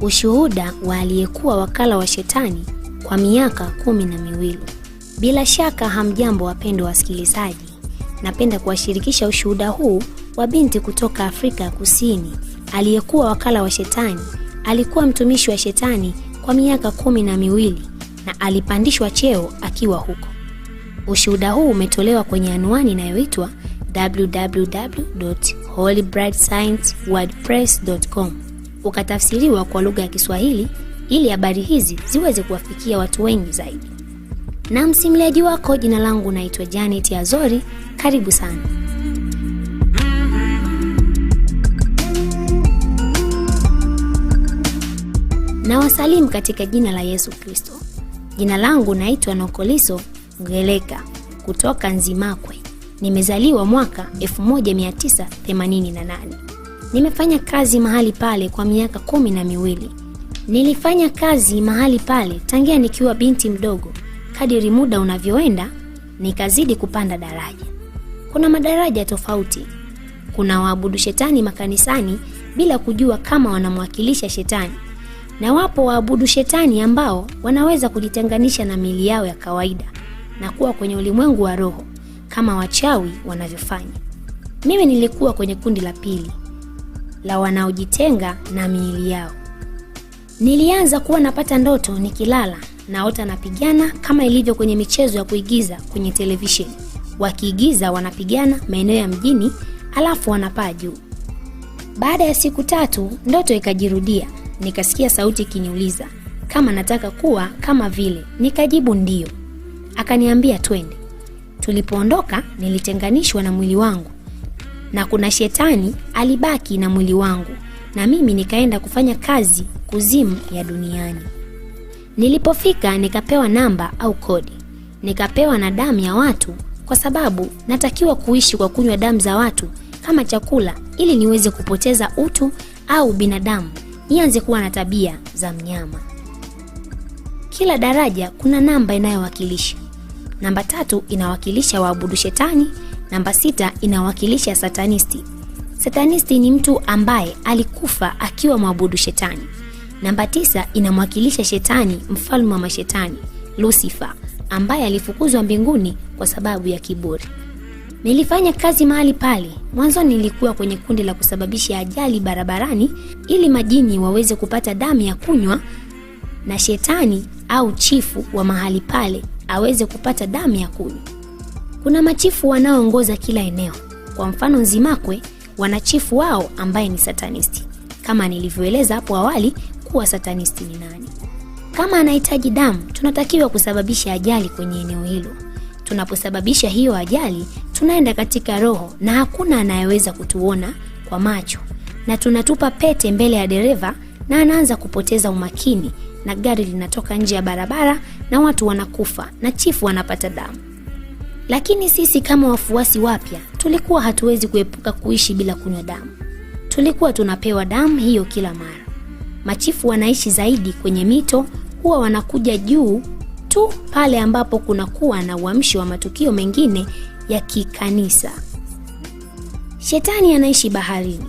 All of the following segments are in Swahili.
Ushuhuda wa aliyekuwa wakala wa shetani kwa miaka 12. Bila shaka hamjambo wapendwa wasikilizaji. Napenda kuwashirikisha ushuhuda huu wa binti kutoka Afrika ya Kusini aliyekuwa wakala wa shetani. Alikuwa mtumishi wa shetani kwa miaka 12 na alipandishwa cheo akiwa huko. Ushuhuda huu umetolewa kwenye anwani inayoitwa www.holybrightscience.wordpress.com. Ukatafsiriwa kwa lugha ya Kiswahili ili habari hizi ziweze kuwafikia watu wengi zaidi. Na msimuliaji wako, jina langu naitwa Janet Azori. Karibu sana. Na wasalimu katika jina la Yesu Kristo. Jina langu naitwa Nokoliso Ngeleka kutoka Nzimakwe. Nimezaliwa mwaka 1988. Nimefanya kazi mahali pale kwa miaka 12. Nilifanya kazi mahali pale tangia nikiwa binti mdogo. Kadiri muda unavyoenda, nikazidi kupanda daraja. Kuna madaraja tofauti. Kuna waabudu shetani makanisani bila kujua kama wanamwakilisha shetani. Na wapo waabudu shetani ambao wanaweza kujitenganisha na miili yao ya kawaida na kuwa kwenye ulimwengu wa roho kama wachawi wanavyofanya. Mimi nilikuwa kwenye kundi la pili, la wanaojitenga na miili yao. Nilianza kuwa napata ndoto nikilala, naota napigana kama ilivyo kwenye michezo ya kuigiza kwenye televisheni. Wakiigiza wanapigana maeneo ya mjini alafu wanapaa juu. Baada ya siku 3 ndoto ikajirudia. Nikasikia sauti ikiniuliza kama nataka kuwa kama vile. Nikajibu ndio. Akaniambia twende. Tulipoondoka nilitenganishwa na mwili wangu, na kuna shetani alibaki na mwili wangu, na mimi nikaenda kufanya kazi kuzimu ya duniani. Nilipofika nikapewa namba au kodi. Nikapewa na damu ya watu kwa sababu natakiwa kuishi kwa kunywa damu za watu kama chakula ili niweze kupoteza utu au binadamu, nianze kuwa na tabia za mnyama. Kila daraja kuna namba inayowakilisha. Namba 3 inawakilisha waabudu shetani, namba 6 inawakilisha satanisti. Satanisti ni mtu ambaye alikufa akiwa mwabudu shetani. Namba 9 inamwakilisha shetani, mfalme wa mashetani, Lucifer, ambaye alifukuzwa mbinguni kwa sababu ya kiburi. Nilifanya kazi mahali pale. Mwanzo nilikuwa kwenye kundi la kusababisha ajali barabarani ili majini waweze kupata damu ya kunywa, na shetani au chifu wa mahali pale aweze kupata damu ya kunywa. Kuna machifu wanaoongoza kila eneo. Kwa mfano Nzimakwe wana chifu wao ambaye ni satanisti. Kama nilivyoeleza hapo awali kuwa satanisti ni nani. Kama anahitaji damu, tunatakiwa kusababisha ajali kwenye eneo hilo. Tunaposababisha hiyo ajali, tunaenda katika roho na hakuna anayeweza kutuona kwa macho, na tunatupa pete mbele ya dereva na anaanza kupoteza umakini, na gari linatoka nje ya barabara na watu wanakufa na chifu wanapata damu. Lakini sisi kama wafuasi wapya tulikuwa hatuwezi kuepuka kuishi bila kunywa damu. Tulikuwa tunapewa damu hiyo kila mara. Machifu wanaishi zaidi kwenye mito, huwa wanakuja juu tu pale ambapo kunakuwa na uamsho wa matukio mengine ya kikanisa. Shetani anaishi baharini.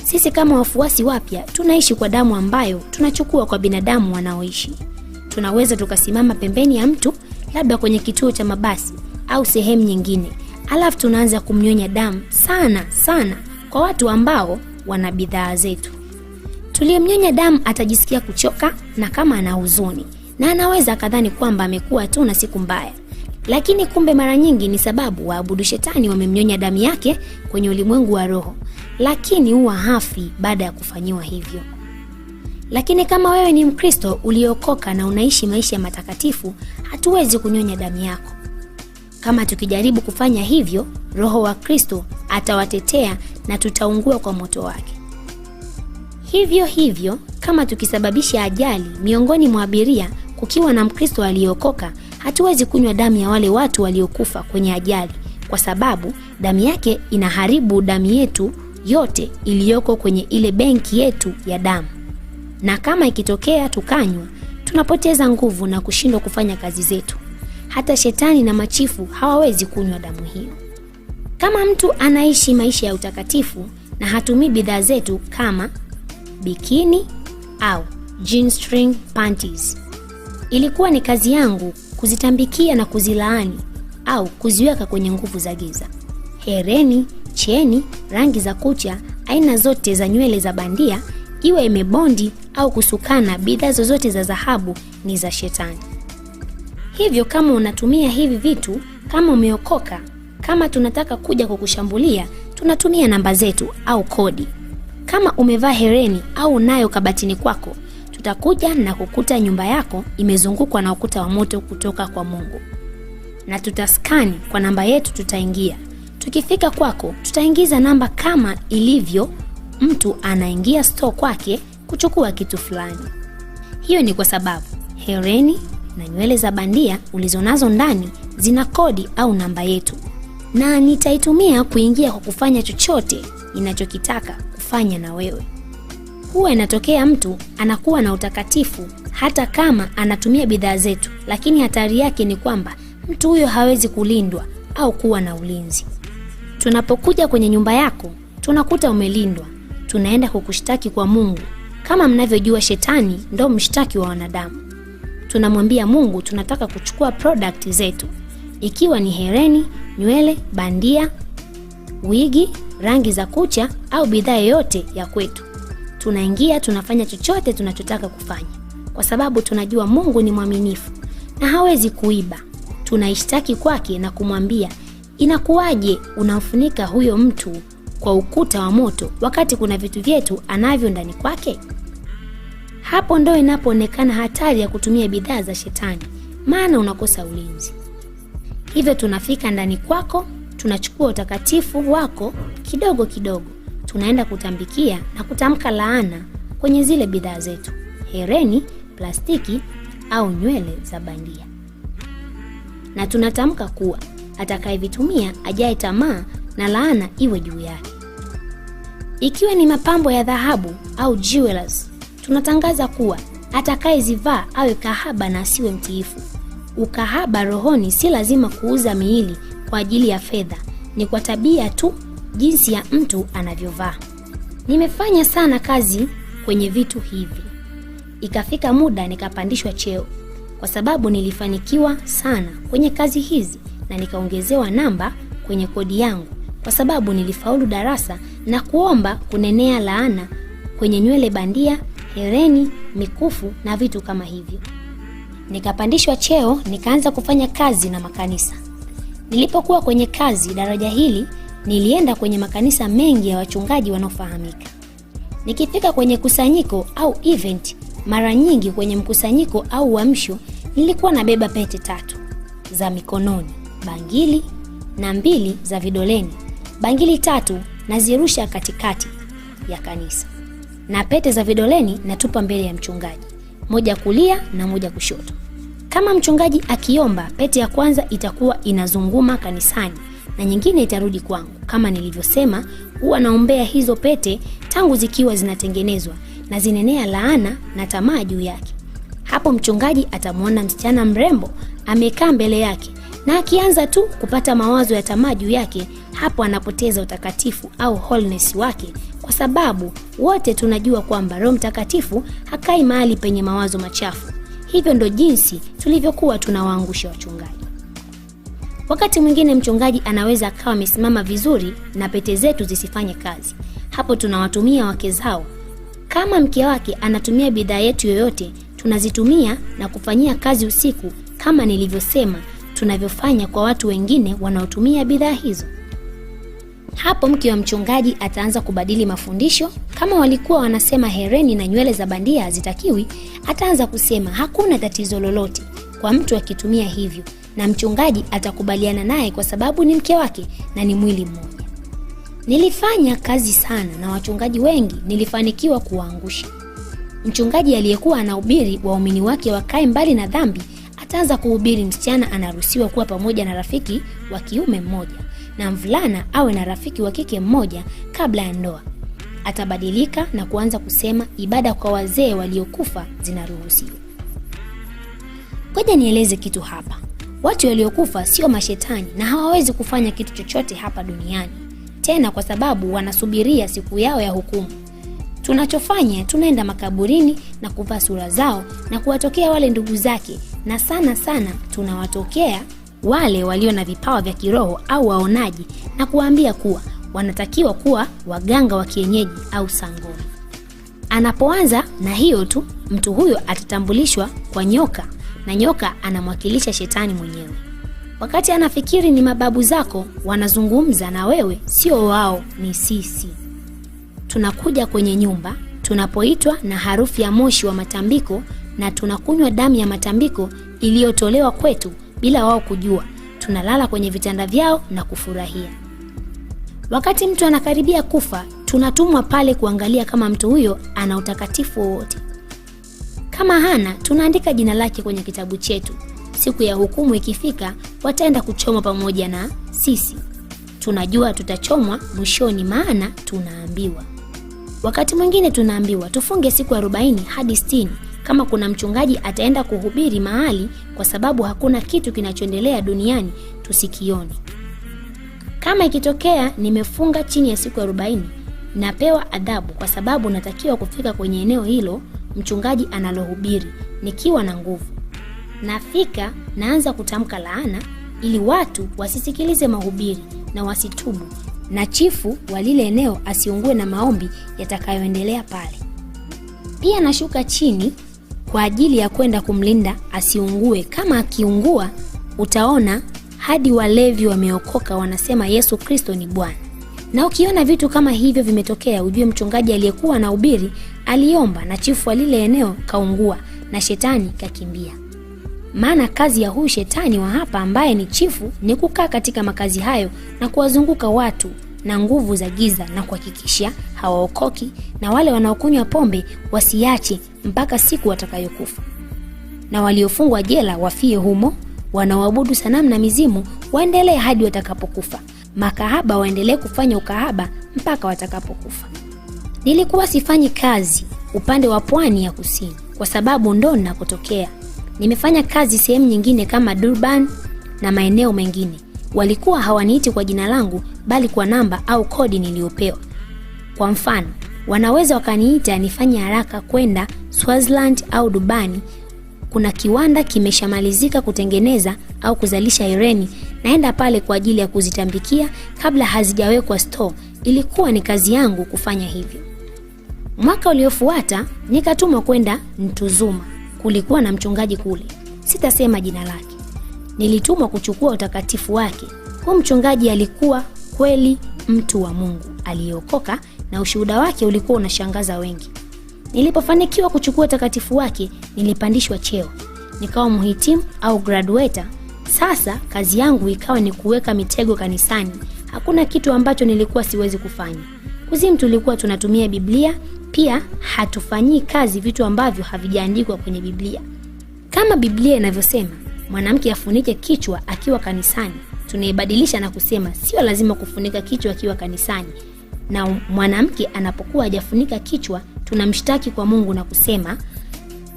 Sisi kama wafuasi wapya tunaishi kwa damu ambayo tunachukua kwa binadamu wanaoishi. Tunaweza tukasimama pembeni ya mtu, labda kwenye kituo cha mabasi au sehemu nyingine, alafu tunaanza kumnyonya damu sana kwa watu ambao wana bidhaa zetu. Tuliyemnyonya damu atajisikia kuchoka na kama ana huzuni, na anaweza kadhani kwamba amekuwa tu na siku mbaya. Lakini kumbe mara nyingi ni sababu waabudu shetani wamemnyonya damu yake kwenye ulimwengu wa roho, lakini huwa hafi baada ya kufanyiwa hivyo. Lakini kama wewe ni Mkristo uliokoka na unaishi maisha ya matakatifu, hatuwezi kunyonya damu yako. Kama tukijaribu kufanya hivyo, Roho wa Kristo atawatetea na tutaungua kwa moto wake. Hivyo kama tukisababisha ajali miongoni mwa abiria kukiwa na Mkristo aliyeokoka, hatuwezi kunywa damu ya wale watu waliokufa kwenye ajali, kwa sababu damu yake inaharibu damu yetu yote iliyoko kwenye ile benki yetu ya damu. Na kama ikitokea tukanywa, tunapoteza nguvu na kushindwa kufanya kazi zetu. Hata shetani na machifu hawawezi kunywa damu hiyo. Kama mtu anaishi maisha ya utakatifu na hatumii bidhaa zetu kama bikini au G-string panties. Ilikuwa ni kazi yangu kuzitambikia na kuzilaani au kuziweka kwenye nguvu za giza. Hereni, cheni, rangi za kucha, aina zote za nywele za bandia, iwe imebondi au kusukana, bidhaa zozote za dhahabu ni za shetani. Hivyo kama unatumia hivi vitu, kama umeokoka, kama tunataka kuja kukushambulia, tunatumia namba zetu au kodi. Kama umevaa hereni au unayo kabatini kwako, tutakuja na kukuta nyumba yako imezungukwa na ukuta wa moto kutoka kwa Mungu. Na tutaskani kwa namba yetu, tutaingia. Tukifika kwako, tutaingiza namba kama ilivyo mtu anaingia store kwake kuchukua kitu fulani. Hiyo ni kwa sababu hereni na nywele za bandia ulizonazo ndani zina kodi au namba yetu, na nitaitumia kuingia kwa kufanya chochote inachokitaka kufanya na wewe. Huwa inatokea mtu anakuwa na utakatifu hata kama anatumia bidhaa zetu, lakini hatari yake ni kwamba mtu huyo hawezi kulindwa au kuwa na ulinzi. Tunapokuja kwenye nyumba yako, tunakuta umelindwa, tunaenda kukushtaki kwa Mungu. Kama mnavyojua, shetani ndo mshtaki wa wanadamu. Tunamwambia Mungu tunataka kuchukua product zetu, ikiwa ni hereni, nywele bandia, wigi, rangi za kucha au bidhaa yoyote ya kwetu. Tunaingia, tunafanya chochote tunachotaka kufanya, kwa sababu tunajua Mungu ni mwaminifu na hawezi kuiba. Tunaishtaki kwake na kumwambia, inakuwaje unamfunika huyo mtu kwa ukuta wa moto wakati kuna vitu vyetu anavyo ndani kwake? Hapo ndo inapoonekana hatari ya kutumia bidhaa za shetani, maana unakosa ulinzi. Hivyo tunafika ndani kwako, tunachukua utakatifu wako kidogo kidogo, tunaenda kutambikia na kutamka laana kwenye zile bidhaa zetu, hereni, plastiki au nywele za bandia. Na tunatamka kuwa atakayevitumia ajae tamaa na laana iwe juu yake. Ikiwa ni mapambo ya dhahabu au jewelers, tunatangaza kuwa atakayezivaa awe kahaba na asiwe mtiifu. Ukahaba rohoni si lazima kuuza miili kwa ajili ya fedha, ni kwa tabia tu, jinsi ya mtu anavyovaa. Nimefanya sana kazi kwenye vitu hivi. Ikafika muda nikapandishwa cheo kwa sababu nilifanikiwa sana kwenye kazi hizi, na nikaongezewa namba kwenye kodi yangu kwa sababu nilifaulu darasa na kuomba kunenea laana kwenye nywele bandia, hereni, mikufu na vitu kama hivyo. Nikapandishwa cheo, nikaanza kufanya kazi na makanisa. Nilipokuwa kwenye kazi daraja hili, nilienda kwenye makanisa mengi ya wachungaji wanaofahamika. Nikifika kwenye kusanyiko au event, mara nyingi kwenye mkusanyiko au uamsho, nilikuwa nabeba pete 3 za mikononi, bangili na 2 za vidoleni. Bangili 3 nazirusha katikati ya kanisa, na pete za vidoleni natupa mbele ya mchungaji, moja kulia na moja kushoto. Kama mchungaji akiomba, pete ya kwanza itakuwa inazunguma kanisani na nyingine itarudi kwangu. Kama nilivyosema, huwa naombea hizo pete tangu zikiwa zinatengenezwa na zinenea laana na tamaa juu yake. Hapo mchungaji atamuona msichana mrembo amekaa mbele yake, na akianza tu kupata mawazo ya tamaa juu yake, hapo anapoteza utakatifu au holiness wake, kwa sababu wote tunajua kwamba Roho Mtakatifu hakai mahali penye mawazo machafu. Hivyo ndo jinsi tulivyokuwa tunawaangusha wachungaji. Wakati mwingine mchungaji anaweza akawa amesimama vizuri na pete zetu zisifanye kazi. Hapo tunawatumia wake zao. Kama mke wake anatumia bidhaa yetu yoyote, tunazitumia na kufanyia kazi usiku, kama nilivyosema tunavyofanya kwa watu wengine wanaotumia bidhaa hizo. Hapo mke wa mchungaji ataanza kubadili mafundisho. Kama walikuwa wanasema hereni na nywele za bandia hazitakiwi, ataanza kusema hakuna tatizo lolote kwa mtu akitumia hivyo, na mchungaji atakubaliana naye kwa sababu ni mke wake na ni mwili mmoja. Nilifanya kazi sana na wachungaji wengi, nilifanikiwa kuwaangusha. Mchungaji aliyekuwa anahubiri waumini wake wakae mbali na dhambi, ataanza kuhubiri msichana anaruhusiwa kuwa pamoja na rafiki wa kiume mmoja, na mvulana awe na rafiki wa kike mmoja kabla ya ndoa. Atabadilika na kuanza kusema ibada kwa wazee waliokufa zinaruhusiwa. Ngoja nieleze kitu hapa. Watu waliokufa sio mashetani na hawawezi kufanya kitu chochote hapa duniani tena, kwa sababu wanasubiria siku yao ya hukumu. Tunachofanya, tunaenda makaburini na kuvaa sura zao na kuwatokea wale ndugu zake, na sana sana tunawatokea wale walio na vipawa vya kiroho au waonaji na kuwaambia kuwa wanatakiwa kuwa waganga wa kienyeji au sangoma. Anapoanza na hiyo tu, mtu huyo atatambulishwa kwa nyoka, na nyoka anamwakilisha shetani mwenyewe. Wakati anafikiri ni mababu zako wanazungumza na wewe, sio wao, ni sisi. Tunakuja kwenye nyumba tunapoitwa na harufu ya moshi wa matambiko, na tunakunywa damu ya matambiko iliyotolewa kwetu bila wao kujua. Tunalala kwenye vitanda vyao na kufurahia. Wakati mtu anakaribia kufa, tunatumwa pale kuangalia kama mtu huyo ana utakatifu wowote. Kama hana, tunaandika jina lake kwenye kitabu chetu. Siku ya hukumu ikifika, wataenda kuchomwa pamoja na sisi. Tunajua tutachomwa mwishoni, maana tunaambiwa. Wakati mwingine tunaambiwa tufunge siku 40 hadi 60 kama kuna mchungaji ataenda kuhubiri mahali, kwa sababu hakuna kitu kinachoendelea duniani tusikione. Kama ikitokea nimefunga chini ya siku 40, napewa adhabu kwa sababu natakiwa kufika kwenye eneo hilo mchungaji analohubiri nikiwa na nguvu. Nafika, naanza kutamka laana ili watu wasisikilize mahubiri na wasitubu, na chifu wa lile eneo asiungue na maombi yatakayoendelea pale. Pia nashuka chini kwa ajili ya kwenda kumlinda asiungue. Kama akiungua, utaona hadi walevi wameokoka wanasema Yesu Kristo ni Bwana. Na ukiona vitu kama hivyo vimetokea, ujue mchungaji aliyekuwa anahubiri aliomba na chifu wa lile eneo kaungua na shetani kakimbia. Maana kazi ya huyu shetani wa hapa ambaye ni chifu ni kukaa katika makazi hayo na kuwazunguka watu na nguvu za giza na kuhakikisha hawaokoki, na wale wanaokunywa pombe wasiache mpaka siku watakayokufa, na waliofungwa jela wafie humo, wanaoabudu sanamu na mizimu waendelee hadi watakapokufa, makahaba waendelee kufanya ukahaba mpaka watakapokufa. Nilikuwa sifanyi kazi upande wa pwani ya kusini kwa sababu ndo ninakotokea. Nimefanya kazi sehemu nyingine kama Durban na maeneo mengine. Walikuwa hawaniiti kwa jina langu bali kwa namba au kodi niliopewa. Kwa mfano, wanaweza wakaniita nifanye haraka kwenda Swaziland au Dubani. Kuna kiwanda kimeshamalizika kutengeneza au kuzalisha hereni, naenda pale kwa ajili ya kuzitambikia kabla hazijawekwa store. Ilikuwa ni kazi yangu kufanya hivyo. Mwaka uliofuata nikatumwa kwenda Ntuzuma. Kulikuwa na mchungaji kule, sitasema jina lake. Nilitumwa kuchukua utakatifu wake. Huyo mchungaji alikuwa kweli mtu wa Mungu aliyeokoka, na ushuhuda wake ulikuwa unashangaza wengi. Nilipofanikiwa kuchukua utakatifu wake, nilipandishwa cheo, nikawa mhitimu au graduator. Sasa kazi yangu ikawa ni kuweka mitego kanisani. Hakuna kitu ambacho nilikuwa siwezi kufanya. Kuzimu tulikuwa tunatumia Biblia, pia hatufanyii kazi vitu ambavyo havijaandikwa kwenye Biblia. Kama Biblia inavyosema mwanamke afunike kichwa akiwa kanisani, tunaibadilisha na kusema sio lazima kufunika kichwa akiwa kanisani. Na mwanamke anapokuwa hajafunika kichwa, tunamshtaki kwa Mungu na kusema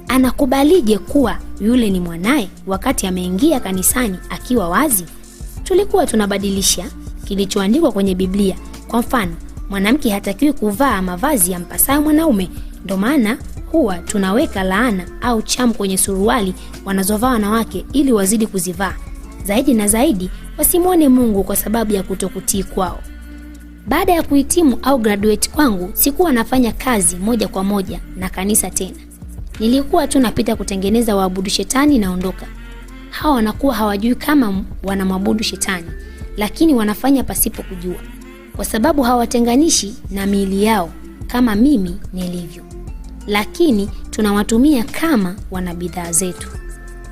anakubalije kuwa yule ni mwanae wakati ameingia kanisani akiwa wazi? Tulikuwa tunabadilisha kilichoandikwa kwenye Biblia. Kwa mfano, mwanamke hatakiwi kuvaa mavazi ya mpasayo mwanaume. Ndio maana huwa tunaweka laana au chamu kwenye suruali wanazovaa wanawake ili wazidi kuzivaa. Zaidi na zaidi wasimwone Mungu kwa sababu ya kutokutii kwao. Baada ya kuhitimu au graduate kwangu, sikuwa nafanya kazi moja kwa moja na kanisa tena. Nilikuwa tu napita kutengeneza waabudu shetani naondoka. Hawa wanakuwa hawajui kama wanamwabudu shetani, lakini wanafanya pasipo kujua, kwa sababu hawatenganishi na miili yao kama mimi nilivyo. Lakini tunawatumia kama wana bidhaa zetu.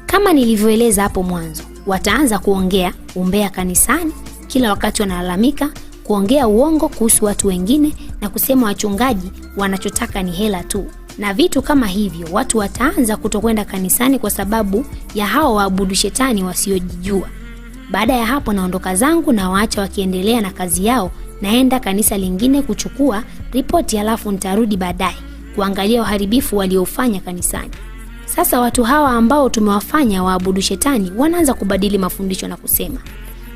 Kama nilivyoeleza hapo mwanzo, wataanza kuongea umbea kanisani, kila wakati wanalalamika, kuongea uongo kuhusu watu wengine na kusema wachungaji wanachotaka ni hela tu. Na vitu kama hivyo, watu wataanza kutokwenda kanisani kwa sababu ya hao waabudu shetani wasiojijua. Baada ya hapo naondoka zangu na waacha wakiendelea na kazi yao, naenda kanisa lingine kuchukua ripoti, alafu nitarudi baadaye kuangalia uharibifu waliofanya kanisani. Sasa watu hawa ambao tumewafanya waabudu shetani wanaanza kubadili mafundisho na kusema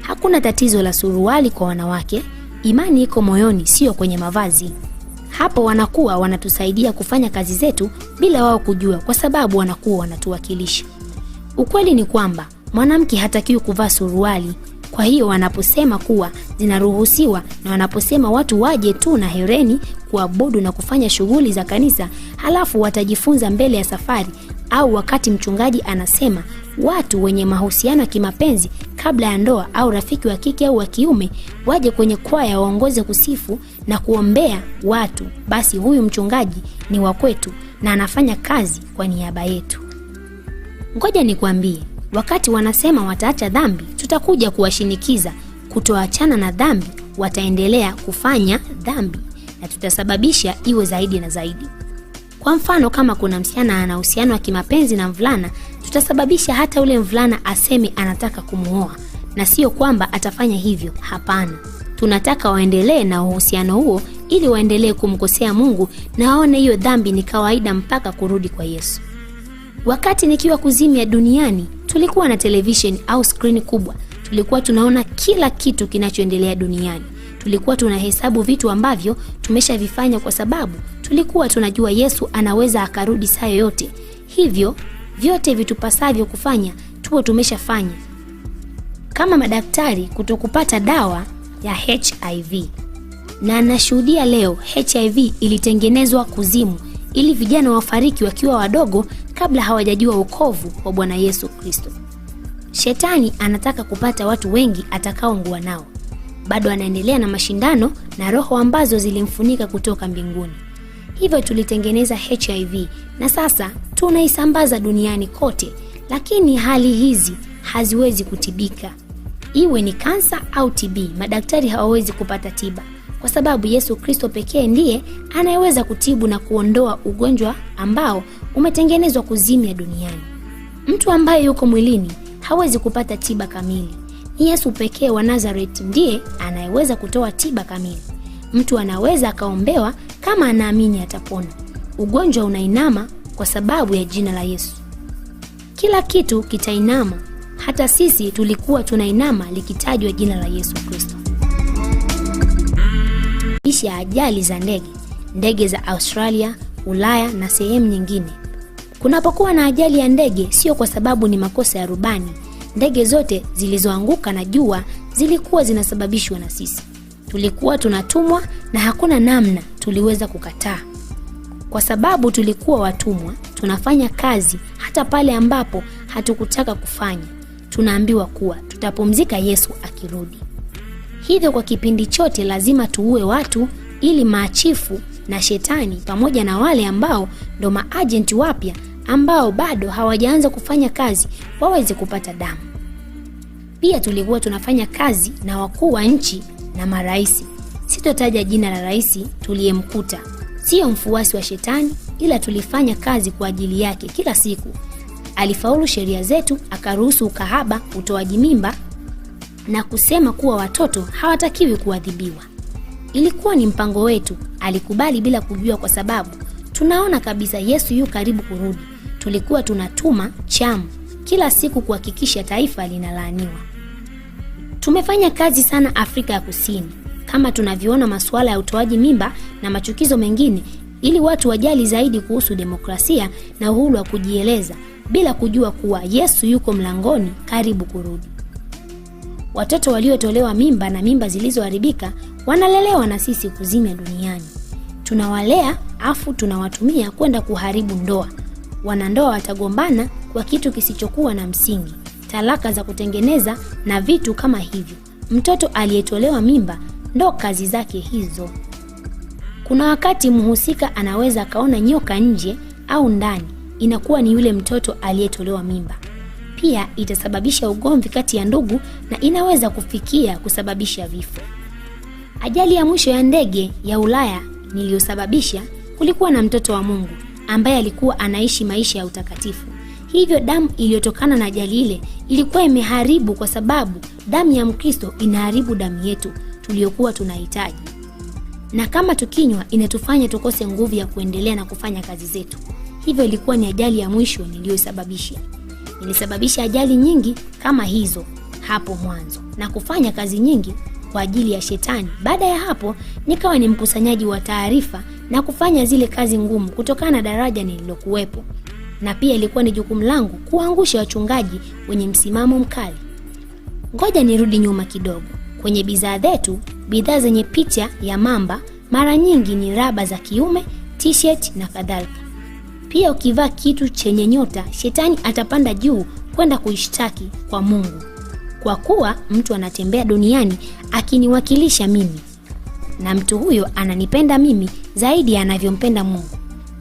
hakuna tatizo la suruali kwa wanawake, imani iko moyoni, sio kwenye mavazi. Hapo wanakuwa wanatusaidia kufanya kazi zetu bila wao kujua, kwa sababu wanakuwa wanatuwakilisha. Ukweli ni kwamba mwanamke hatakiwi kuvaa suruali. Kwa hiyo wanaposema kuwa zinaruhusiwa na wanaposema watu waje tu na hereni kuabudu na kufanya shughuli za kanisa, halafu watajifunza mbele ya safari, au wakati mchungaji anasema watu wenye mahusiano ya kimapenzi kabla ya ndoa au rafiki wa kike au wa kiume waje kwenye kwaya waongoze kusifu na kuombea watu, basi huyu mchungaji ni wa kwetu na anafanya kazi kwa niaba yetu. Ngoja nikwambie, wakati wanasema wataacha dhambi, tutakuja kuwashinikiza kutoachana na dhambi. Wataendelea kufanya dhambi na tutasababisha iwe zaidi na zaidi. Kwa mfano, kama kuna msichana ana uhusiano wa kimapenzi na mvulana, tutasababisha hata ule mvulana aseme anataka kumuoa, na sio kwamba atafanya hivyo. Hapana, tunataka waendelee na uhusiano huo ili waendelee kumkosea Mungu na waone hiyo dhambi ni kawaida mpaka kurudi kwa Yesu. Wakati nikiwa kuzimu ya duniani, tulikuwa na television au screen kubwa. Tulikuwa tunaona kila kitu kinachoendelea duniani. Tulikuwa tunahesabu vitu ambavyo tumeshavifanya, kwa sababu tulikuwa tunajua Yesu anaweza akarudi saa yoyote. Hivyo vyote vitupasavyo kufanya tuwe tumeshafanya. Kama madaktari kutokupata dawa ya HIV. Na nashuhudia leo HIV ilitengenezwa kuzimu ili vijana wafariki wakiwa wadogo kabla hawajajua wokovu wa Bwana Yesu Kristo. Shetani anataka kupata watu wengi atakaoungua nao. Bado anaendelea na mashindano na roho ambazo zilimfunika kutoka mbinguni. Hivyo tulitengeneza HIV na sasa tunaisambaza duniani kote, lakini hali hizi haziwezi kutibika. Iwe ni kansa au TB, madaktari hawawezi kupata tiba, kwa sababu Yesu Kristo pekee ndiye anayeweza kutibu na kuondoa ugonjwa ambao umetengenezwa kuzimu ya duniani. Mtu ambaye yuko mwilini hawezi kupata tiba kamili. Ni Yesu pekee wa Nazareth ndiye anayeweza kutoa tiba kamili. Mtu anaweza akaombewa kama anaamini atapona. Ugonjwa unainama kwa sababu ya jina la Yesu. Kila kitu kitainama, hata sisi tulikuwa tunainama likitajwa jina la Yesu Kristo. Kisha ajali za ndege za Australia, Ulaya na sehemu nyingine. Kunapokuwa na ajali ya ndege, sio kwa sababu ni makosa ya rubani. Ndege zote zilizoanguka na jua zilikuwa zinasababishwa na sisi. Tulikuwa tunatumwa na hakuna namna tuliweza kukataa. Kwa sababu tulikuwa watumwa, tunafanya kazi hata pale ambapo hatukutaka kufanya. Tunaambiwa kuwa tutapumzika Yesu akirudi. Hivyo kwa kipindi chote lazima tuue watu ili maachifu na shetani pamoja na wale ambao ndo maagenti wapya ambao bado hawajaanza kufanya kazi waweze kupata damu. Pia tulikuwa tunafanya kazi na wakuu wa nchi na maraisi. Sitotaja jina la raisi tuliyemkuta. Sio mfuasi wa shetani, ila tulifanya kazi kwa ajili yake kila siku. Alifaulu sheria zetu, akaruhusu ukahaba, utoaji mimba na kusema kuwa watoto hawatakiwi kuadhibiwa. Ilikuwa ni mpango wetu. Alikubali bila kujua, kwa sababu tunaona kabisa Yesu yu karibu kurudi. Tulikuwa tunatuma chamu kila siku kuhakikisha taifa linalaaniwa. Tumefanya kazi sana Afrika ya Kusini, kama tunavyoona masuala ya utoaji mimba na machukizo mengine, ili watu wajali zaidi kuhusu demokrasia na uhuru wa kujieleza, bila kujua kuwa Yesu yuko mlangoni karibu kurudi. Watoto waliotolewa mimba na mimba zilizoharibika wanalelewa na sisi kuzimia duniani. Tunawalea afu tunawatumia kwenda kuharibu ndoa. Wanandoa watagombana kwa kitu kisichokuwa na msingi, talaka za kutengeneza na vitu kama hivyo. Mtoto aliyetolewa mimba ndo kazi zake hizo. Kuna wakati mhusika anaweza akaona nyoka nje au ndani, inakuwa ni yule mtoto aliyetolewa mimba. Pia itasababisha ugomvi kati ya ndugu na inaweza kufikia kusababisha vifo. Ajali ya mwisho ya ndege ya Ulaya niliyosababisha, kulikuwa na mtoto wa Mungu ambaye alikuwa anaishi maisha ya utakatifu. Hivyo damu iliyotokana na ajali ile ilikuwa imeharibu, kwa sababu damu ya Mkristo inaharibu damu yetu tuliyokuwa tunahitaji. Na kama tukinywa inatufanya tukose nguvu ya kuendelea na kufanya kazi zetu. Hivyo ilikuwa ni ajali ya mwisho niliyosababisha. Nilisababisha ajali nyingi kama hizo hapo mwanzo na kufanya kazi nyingi kwa ajili ya shetani. Baada ya hapo nikawa ni mkusanyaji wa taarifa na kufanya zile kazi ngumu kutokana na daraja nililokuwepo. Na pia ilikuwa ni jukumu langu kuangusha wachungaji wenye msimamo mkali. Ngoja nirudi nyuma kidogo. Kwenye bidhaa zetu, bidhaa zenye picha ya mamba mara nyingi ni raba za kiume, t-shirt na kadhalika. Pia ukivaa kitu chenye nyota, shetani atapanda juu kwenda kuishtaki kwa Mungu, kwa kuwa mtu anatembea duniani akiniwakilisha mimi, na mtu huyo ananipenda mimi zaidi anavyompenda Mungu.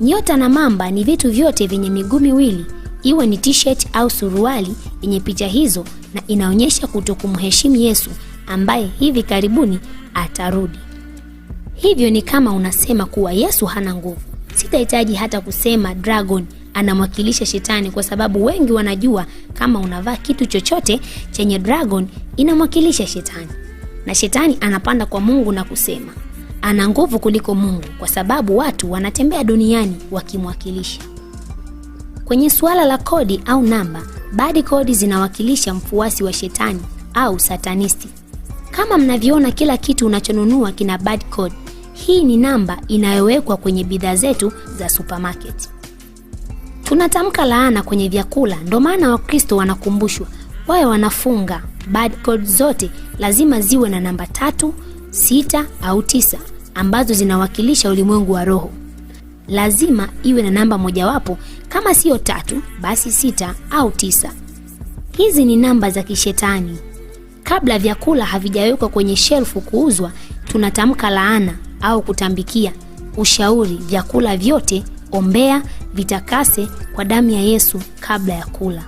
Nyota na mamba ni vitu vyote vyenye miguu miwili, iwe ni t-shirt au suruali yenye picha hizo, na inaonyesha kutokumheshimu Yesu ambaye hivi karibuni atarudi. Hivyo ni kama unasema kuwa Yesu hana nguvu. Sitahitaji hata kusema dragon anamwakilisha shetani, kwa sababu wengi wanajua kama unavaa kitu chochote chenye dragon inamwakilisha shetani. Na shetani anapanda kwa Mungu na kusema ana nguvu kuliko Mungu, kwa sababu watu wanatembea duniani wakimwakilisha. Kwenye suala la kodi au namba, bad kodi zinawakilisha mfuasi wa shetani au satanisti. Kama mnavyoona, kila kitu unachonunua kina bad code. Hii ni namba inayowekwa kwenye bidhaa zetu za supermarket. Tunatamka laana kwenye vyakula, ndio maana Wakristo wanakumbushwa wawe wanafunga bad code zote lazima ziwe na namba 3, 6 au 9 ambazo zinawakilisha ulimwengu wa roho. Lazima iwe na namba mojawapo, kama sio 3 basi 6 au 9. Hizi ni namba za kishetani. Kabla vyakula havijawekwa kwenye shelfu kuuzwa, tunatamka laana au kutambikia. Ushauri: vyakula vyote ombea vitakase kwa damu ya Yesu kabla ya kula.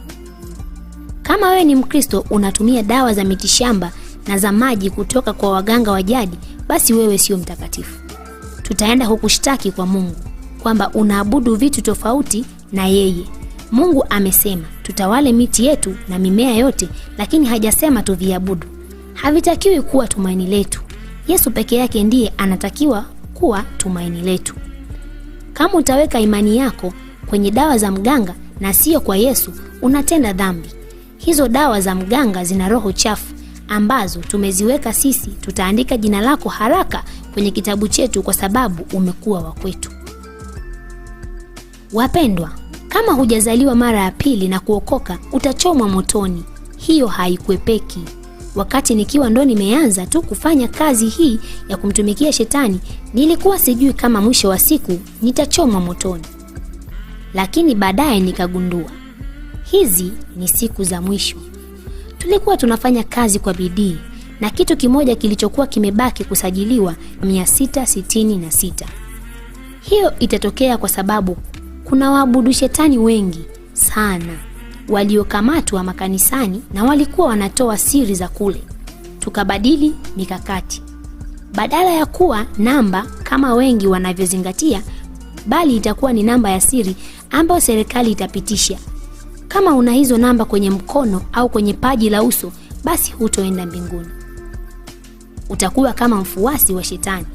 Kama wewe ni Mkristo unatumia dawa za mitishamba na za maji kutoka kwa waganga wa jadi, basi wewe sio mtakatifu. Tutaenda kukushtaki kwa Mungu kwamba unaabudu vitu tofauti na yeye. Mungu amesema tutawale miti yetu na mimea yote, lakini hajasema tuviabudu. Havitakiwi kuwa tumaini letu. Yesu peke yake ndiye anatakiwa kuwa tumaini letu. Kama utaweka imani yako kwenye dawa za mganga na sio kwa Yesu, unatenda dhambi. Hizo dawa za mganga zina roho chafu ambazo tumeziweka sisi. Tutaandika jina lako haraka kwenye kitabu chetu kwa sababu umekuwa wa kwetu. Wapendwa, kama hujazaliwa mara ya pili na kuokoka, utachomwa motoni. Hiyo haikwepeki. Wakati nikiwa ndo nimeanza tu kufanya kazi hii ya kumtumikia shetani, nilikuwa sijui kama mwisho wa siku nitachomwa motoni. Lakini baadaye nikagundua hizi ni siku za mwisho. Tulikuwa tunafanya kazi kwa bidii, na kitu kimoja kilichokuwa kimebaki kusajiliwa 666. Hiyo itatokea kwa sababu kuna waabudu shetani wengi sana waliokamatwa makanisani na walikuwa wanatoa siri za kule. Tukabadili mikakati. Badala ya kuwa namba kama wengi wanavyozingatia, bali itakuwa ni namba ya siri ambayo serikali itapitisha. Kama una hizo namba kwenye mkono au kwenye paji la uso, basi hutoenda mbinguni. Utakuwa kama mfuasi wa shetani,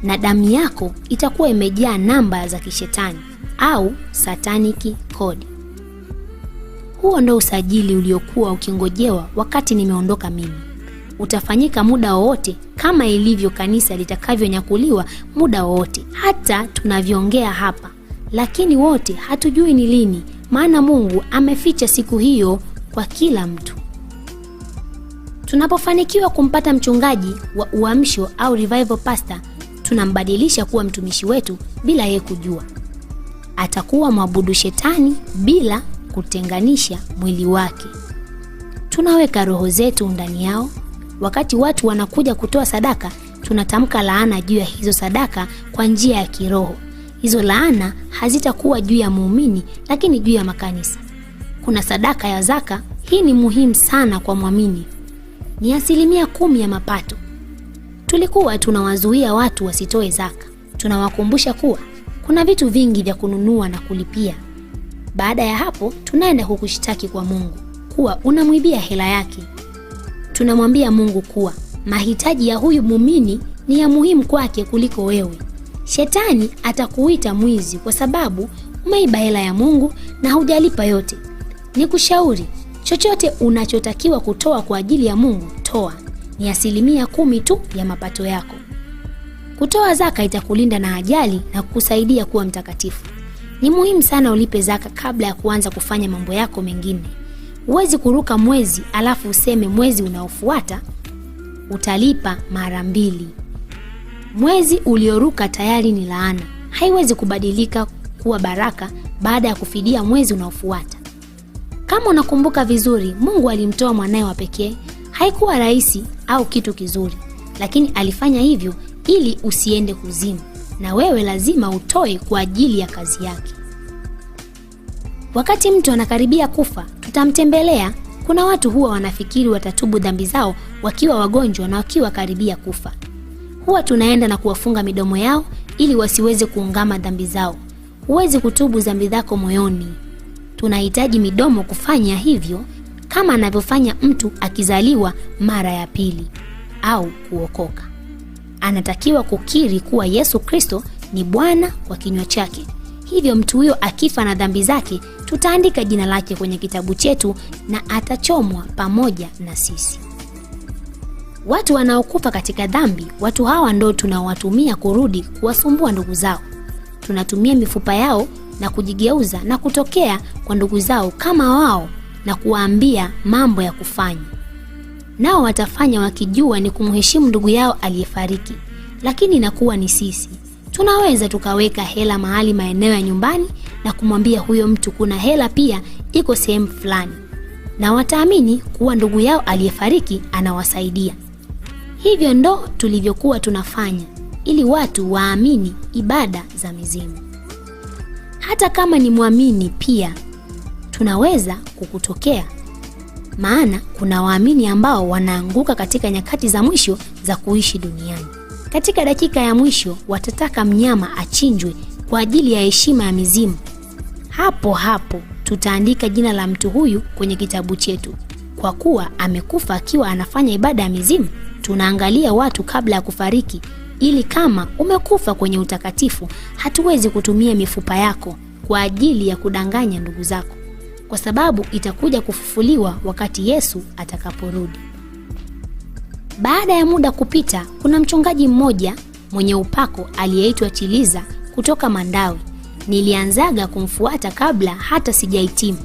na damu yako itakuwa imejaa namba za kishetani au satanic code. Huo ndo usajili uliokuwa ukingojewa wakati nimeondoka mimi. Utafanyika muda wowote, kama ilivyo kanisa litakavyonyakuliwa muda wowote, hata tunavyoongea hapa. Lakini wote hatujui ni lini, maana Mungu ameficha siku hiyo kwa kila mtu. Tunapofanikiwa kumpata mchungaji wa uamsho au revival pastor, tunambadilisha kuwa mtumishi wetu bila yeye kujua. Atakuwa mwabudu shetani bila kutenganisha mwili wake. Tunaweka roho zetu ndani yao. Wakati watu wanakuja kutoa sadaka, tunatamka laana juu ya hizo sadaka kwa njia ya kiroho. Hizo laana hazitakuwa juu ya muumini, lakini juu ya makanisa. Kuna sadaka ya zaka. Hii ni muhimu sana kwa muamini. Ni 10% ya mapato. Tulikuwa tunawazuia watu wasitoe zaka. Tunawakumbusha kuwa kuna vitu vingi vya kununua na kulipia. Baada ya hapo, tunaenda kukushtaki kwa Mungu kuwa unamwibia hela yake. Tunamwambia Mungu kuwa mahitaji ya huyu muumini ni ya muhimu kwake kuliko wewe. Shetani atakuita mwizi kwa sababu umeiba hela ya Mungu na hujalipa yote. Nikushauri, chochote unachotakiwa kutoa kwa ajili ya Mungu, toa. Ni 10% tu ya mapato yako. Kutoa zaka itakulinda na ajali na kukusaidia kuwa mtakatifu. Ni muhimu sana ulipe zaka kabla ya kuanza kufanya mambo yako mengine. Huwezi kuruka mwezi alafu useme mwezi unaofuata utalipa mara 2. Mwezi ulioruka tayari ni laana. Haiwezi kubadilika kuwa baraka baada ya kufidia mwezi unaofuata. Kama unakumbuka vizuri, Mungu alimtoa mwanae wa pekee. Haikuwa rahisi au kitu kizuri, lakini alifanya hivyo ili usiende kuzimu, na wewe lazima utoe kwa ajili ya kazi yake. Wakati mtu anakaribia kufa, tutamtembelea. Kuna watu huwa wanafikiri watatubu dhambi zao wakiwa wagonjwa na wakiwa karibia kufa. Huwa tunaenda na kuwafunga midomo yao ili wasiweze kuungama dhambi zao. Huwezi kutubu dhambi zako moyoni. Tunahitaji midomo kufanya hivyo, kama anavyofanya mtu akizaliwa mara ya pili au kuokoka. Anatakiwa kukiri kuwa Yesu Kristo ni Bwana kwa kinywa chake. Hivyo mtu huyo akifa na dhambi zake, tutaandika jina lake kwenye kitabu chetu na atachomwa pamoja na sisi. Watu wanaokufa katika dhambi, watu hawa ndio tunawatumia kurudi kuwasumbua ndugu zao. Tunatumia mifupa yao na kujigeuza na kutokea kwa ndugu zao kama wao na kuwaambia mambo ya kufanya. Nao watafanya wakijua ni kumheshimu ndugu yao aliyefariki, lakini inakuwa ni sisi. Tunaweza tukaweka hela mahali maeneo ya nyumbani na kumwambia huyo mtu kuna hela pia iko sehemu fulani, na wataamini kuwa ndugu yao aliyefariki anawasaidia. Hivyo ndo tulivyokuwa tunafanya ili watu waamini ibada za mizimu. Hata kama ni muamini pia tunaweza kukutokea, maana kuna waamini ambao wanaanguka katika nyakati za mwisho za kuishi duniani. Katika dakika ya mwisho watataka mnyama achinjwe kwa ajili ya heshima ya mizimu. Hapo tutaandika jina la mtu huyu kwenye kitabu chetu. Kwa kuwa amekufa akiwa anafanya ibada ya mizimu, tunaangalia watu kabla ya kufariki, ili kama umekufa kwenye utakatifu, hatuwezi kutumia mifupa yako kwa ajili ya kudanganya ndugu zako, kwa sababu itakuja kufufuliwa wakati Yesu atakaporudi. Baada ya muda kupita, kuna mchungaji mmoja mwenye upako aliyeitwa Chiliza kutoka Mandawi. Nilianzaga kumfuata kabla hata sijahitimu.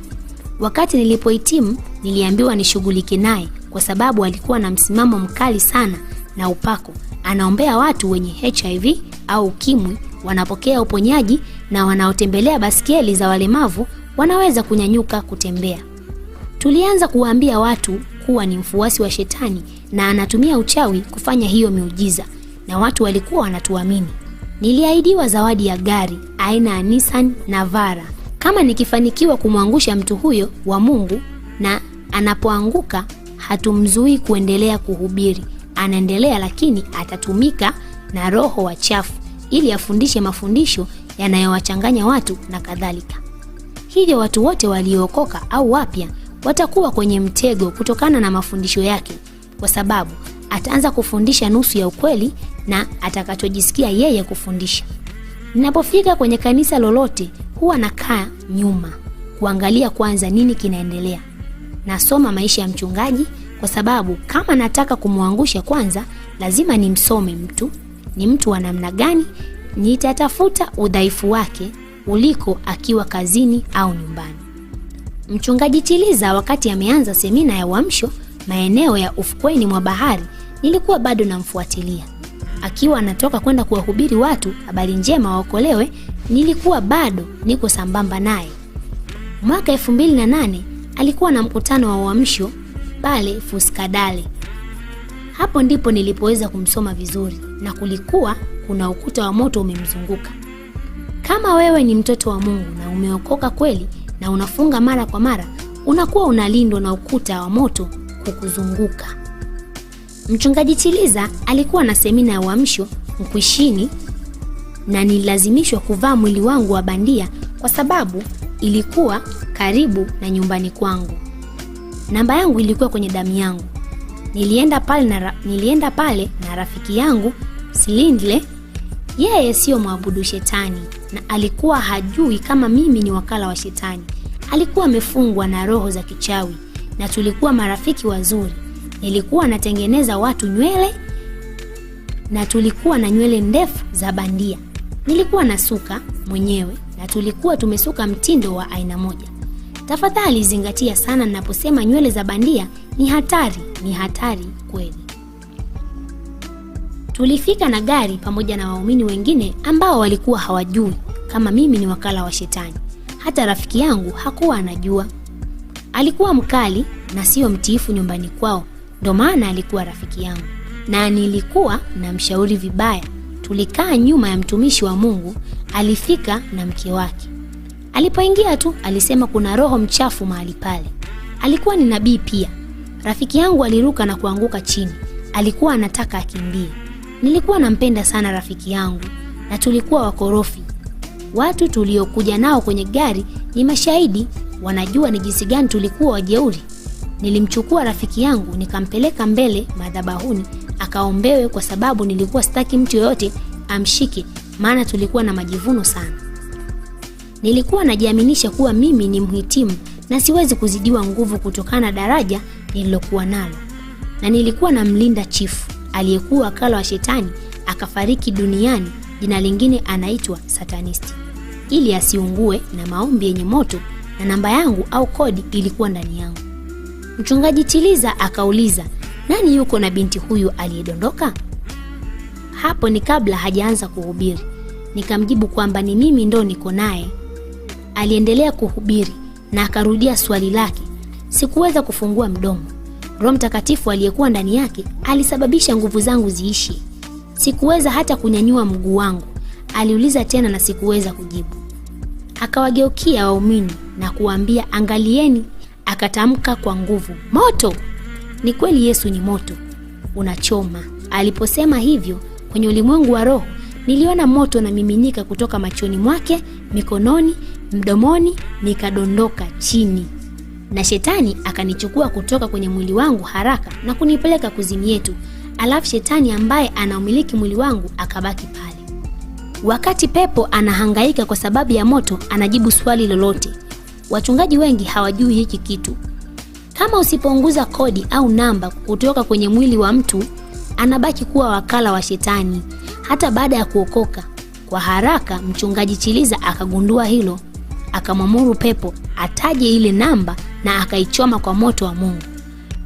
Wakati nilipohitimu, niliambiwa nishughulike naye kwa sababu alikuwa na msimamo mkali sana na upako. Anaombea watu wenye HIV au ukimwi wanapokea uponyaji, na wanaotembelea baskeli za walemavu wanaweza kunyanyuka kutembea. Tulianza kuwaambia watu kuwa ni mfuasi wa shetani na anatumia uchawi kufanya hiyo miujiza, na watu walikuwa wanatuamini. Niliahidiwa zawadi ya gari aina ya Nissan Navara kama nikifanikiwa kumwangusha mtu huyo wa Mungu, na anapoanguka hatumzui kuendelea kuhubiri. Anaendelea, lakini atatumika na roho wachafu ili afundishe mafundisho yanayowachanganya watu na kadhalika. Hivyo watu wote waliookoka au wapya watakuwa kwenye mtego kutokana na mafundisho yake, kwa sababu ataanza kufundisha nusu ya ukweli na atakachojisikia yeye kufundisha. Ninapofika kwenye kanisa lolote, huwa nakaa nyuma kuangalia kwanza nini kinaendelea. Nasoma maisha ya mchungaji, kwa sababu kama nataka kumwangusha kwanza, lazima nimsome mtu, ni mtu wa namna gani. Nitatafuta udhaifu wake uliko akiwa kazini au nyumbani. Mchungaji Chiliza wakati ameanza semina ya uamsho maeneo ya ufukweni mwa bahari, nilikuwa bado namfuatilia. Akiwa anatoka kwenda kuwahubiri watu habari njema waokolewe, nilikuwa bado niko sambamba naye. Mwaka 2008 alikuwa na mkutano wa uamsho pale Fuskadale. Hapo ndipo nilipoweza kumsoma vizuri, na kulikuwa kuna ukuta wa moto umemzunguka. Kama wewe ni mtoto wa Mungu na umeokoka kweli na unafunga mara kwa mara, unakuwa unalindwa na ukuta wa moto kukuzunguka. Mchungaji Chiliza alikuwa na semina ya uamsho Mkwishini, na nilazimishwa kuvaa mwili wangu wa bandia kwa sababu ilikuwa karibu na nyumbani kwangu. Namba yangu ilikuwa kwenye damu yangu. Nilienda pale na rafiki yangu Silindle. Yeye sio mwabudu shetani na alikuwa hajui kama mimi ni wakala wa shetani. Alikuwa amefungwa na roho za kichawi na tulikuwa marafiki wazuri. Nilikuwa natengeneza watu nywele na tulikuwa na nywele ndefu za bandia. Nilikuwa nasuka mwenyewe na tulikuwa tumesuka mtindo wa aina moja. Tafadhali zingatia sana ninaposema nywele za bandia ni hatari kweli. Tulifika na gari pamoja na waumini wengine ambao walikuwa hawajui kama mimi ni wakala wa Shetani. Hata rafiki yangu hakuwa anajua. Alikuwa mkali na sio mtiifu nyumbani kwao, ndo maana alikuwa rafiki yangu. Na nilikuwa na mshauri vibaya. Tulikaa nyuma ya mtumishi wa Mungu, alifika na mke wake. Alipoingia tu alisema kuna roho mchafu mahali pale. Alikuwa ni nabii pia. Rafiki yangu aliruka na kuanguka chini. Alikuwa anataka akimbie. Nilikuwa nampenda sana rafiki yangu na tulikuwa wakorofi. Watu tuliokuja nao kwenye gari ni mashahidi, wanajua ni jinsi gani tulikuwa wajeuri. Nilimchukua rafiki yangu nikampeleka mbele madhabahuni akaombewe, kwa sababu nilikuwa sitaki mtu yoyote amshike, maana tulikuwa na majivuno sana. Nilikuwa najiaminisha kuwa mimi ni mhitimu na siwezi kuzidiwa nguvu kutokana na daraja nililokuwa nalo. Na nilikuwa na mlinda chifu aliyekuwa wakala wa Shetani, akafariki duniani, jina lingine anaitwa Satanisti, ili asiungue na maombi yenye moto, na namba yangu au kodi ilikuwa ndani yangu. Mchungaji Tiliza akauliza, nani yuko na binti huyu aliyedondoka? Hapo ni kabla hajaanza kuhubiri. Nikamjibu kwamba ni mimi ndo niko naye. Aliendelea kuhubiri na akarudia swali lake. Sikuweza kufungua mdomo. Roho Mtakatifu aliyekuwa ndani yake alisababisha nguvu zangu ziishi. Sikuweza hata kunyanyua mguu wangu. Aliuliza tena na sikuweza kujibu. Akawageukia waumini na kuambia, angalieni. Akatamka kwa nguvu, moto! Ni kweli Yesu ni moto, unachoma. Aliposema hivyo, kwenye ulimwengu wa roho niliona moto na miminika kutoka machoni mwake, mikononi, mdomoni, nikadondoka chini. Na Shetani akanichukua kutoka kwenye mwili wangu haraka na kunipeleka kuzimu yetu. Alafu Shetani ambaye anaumiliki mwili wangu akabaki pale. Wakati pepo anahangaika kwa sababu ya moto, anajibu swali lolote. Wachungaji wengi hawajui hiki kitu. Kama usipounguza kodi au namba kutoka kwenye mwili wa mtu, anabaki kuwa wakala wa Shetani hata baada ya kuokoka. Kwa haraka mchungaji Chiliza akagundua hilo, akamwamuru pepo ataje ile namba na akaichoma kwa moto wa Mungu.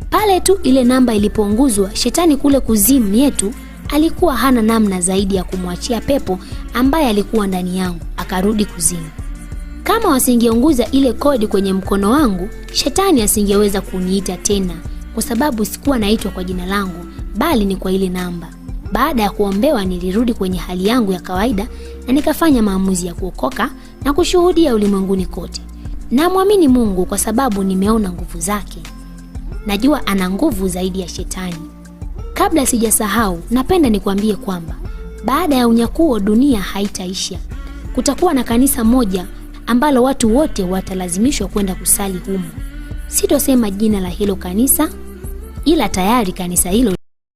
Pale tu ile namba ilipounguzwa, Shetani kule kuzimu yetu alikuwa hana namna zaidi ya kumwachia pepo ambaye alikuwa ndani yangu akarudi kuzimu. Kama wasingeunguza ile kodi kwenye mkono wangu, Shetani asingeweza kuniita tena, kwa sababu sikuwa naitwa kwa jina langu, bali ni kwa ile namba. Baada ya kuombewa nilirudi kwenye hali yangu ya kawaida na nikafanya maamuzi ya kuokoka na kushuhudia ulimwenguni kote. Namwamini Mungu kwa sababu nimeona nguvu zake. Najua ana nguvu zaidi ya Shetani. Kabla sijasahau, napenda nikwambie kwamba baada ya unyakuo dunia haitaisha. Kutakuwa na kanisa moja ambalo watu wote watalazimishwa kwenda kusali humo. Sitosema jina la hilo kanisa, ila tayari kanisa hilo